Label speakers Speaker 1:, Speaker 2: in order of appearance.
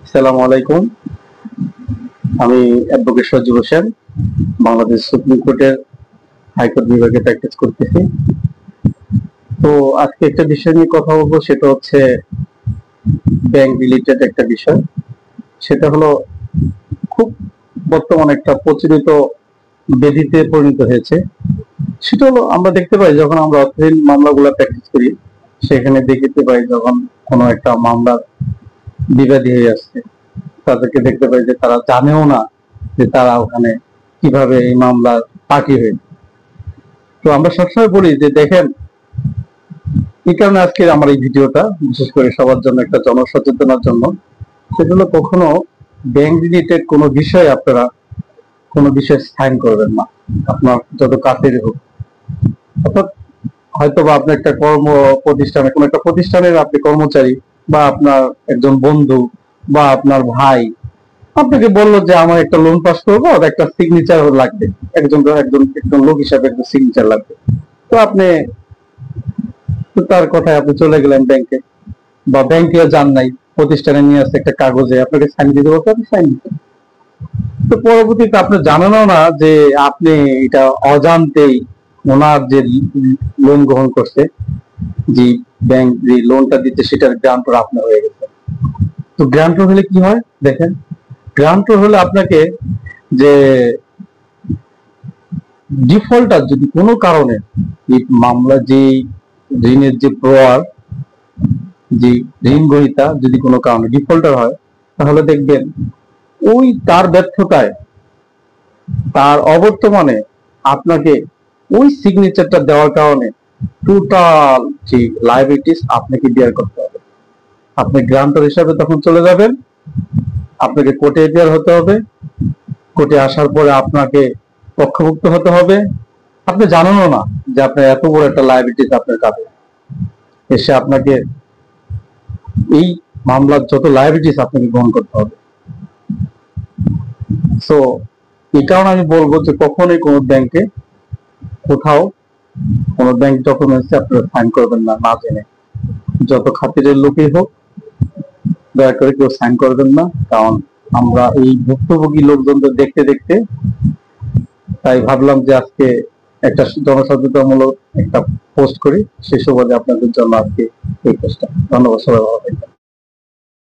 Speaker 1: আসসালামু আলাইকুম। আমি অ্যাডভোকেট সজীব হোসেন, বাংলাদেশ সুপ্রিম কোর্টের হাইকোর্ট বিভাগে প্র্যাকটিস করতেছি। তো আজকে একটা বিষয় নিয়ে কথা বলবো, সেটা হচ্ছে ব্যাংক রিলেটেড একটা বিষয়। সেটা হলো খুব বর্তমানে একটা প্রচলিত ব্যাধিতে পরিণত হয়েছে। সেটা হলো আমরা দেখতে পাই যখন আমরা অর্থহীন মামলাগুলো প্র্যাকটিস করি, সেখানে দেখতে পাই যখন কোনো একটা মামলার বিবাদী হয়ে আসছে, তাদেরকে দেখতে পাই যে তারা জানেও না যে তারা ওখানে কিভাবে এই মামলার পার্টি হয়েছে। তো আমরা সবসময় বলি যে দেখেন, এই কারণে আজকে আমার এই ভিডিওটা বিশেষ করে সবার জন্য একটা জনসচেতনার জন্য। সেটা হলো কখনো ব্যাংক রিলেটেড কোনো বিষয়ে আপনারা কোনো বিষয়ে সাইন করবেন না, আপনার যত কাছেরই হোক। অর্থাৎ হয়তো বা আপনি একটা প্রতিষ্ঠানে কোনো একটা প্রতিষ্ঠানের আপনি কর্মচারী, বা আপনার একজন বন্ধু, বা আপনার ভাই আপনাকে বললো যে আমার একটা লোন পাস করবো, একটা সিগনেচার লাগবে, একজন একজন একজন লোক হিসাবে একটা সিগনেচার লাগবে। তো আপনি তার কথায় আপনি চলে গেলেন ব্যাংকে, বা ব্যাংকেও যান নাই, প্রতিষ্ঠানে নিয়ে আসছে একটা কাগজে আপনাকে সাইন দিতে বলতে, আপনি সাইন দিতেন। তো পরবর্তীতে আপনি জানেনও না যে আপনি এটা অজান্তেই ওনার যে লোন গ্রহণ করছে, যে ব্যাংক যে লোনটা দিচ্ছে সেটার গ্রান্টর আপনি হয়ে গেছে। তো গ্রান্টর হলে কি হয় দেখেন, গ্রান্টর হলে আপনাকে যে ডিফল্টার যদি কোনো কারণে এই মামলা যে ঋণের যে প্রয়ার, যে ঋণ গ্রহীতা যদি কোনো কারণে ডিফল্টার হয়, তাহলে দেখবেন ওই তার ব্যর্থতায়, তার অবর্তমানে আপনাকে ওই সিগনেচারটা দেওয়ার কারণে টোটাল যে লায়াবিলিটিস আপনাকে বিয়ার করতে হবে। আপনি গ্রান্টর হিসাবে তখন চলে যাবেন, আপনাকে কোর্টে বিয়ার হতে হবে। কোর্টে আসার পরে আপনাকে পক্ষভুক্ত হতে হবে। আপনি জানেনও না যে আপনার এত বড় একটা লায়াবিলিটিস আপনার কাছে এসে আপনাকে এই মামলার যত লায়াবিলিটিস আপনাকে গ্রহণ করতে হবে। সো এই কারণে আমি বলবো যে কখনোই কোনো ব্যাংকে কোথাও কোনো ব্যাংক ডকুমেন্টসে আপনারা সাইন করবেন না, না জেনে। যত খাতিরের লোকই হোক, দয়া করে কেউ সাইন করবেন না। কারণ আমরা এই ভুক্তভোগী লোকজনদের দেখতে দেখতে তাই ভাবলাম যে আজকে একটা জনসচেতনমূলক একটা পোস্ট করি। সেই সুবাদে আপনাদের জন্য আজকে এই পোস্টটা। ধন্যবাদ, সবাই ভালো থাকবেন।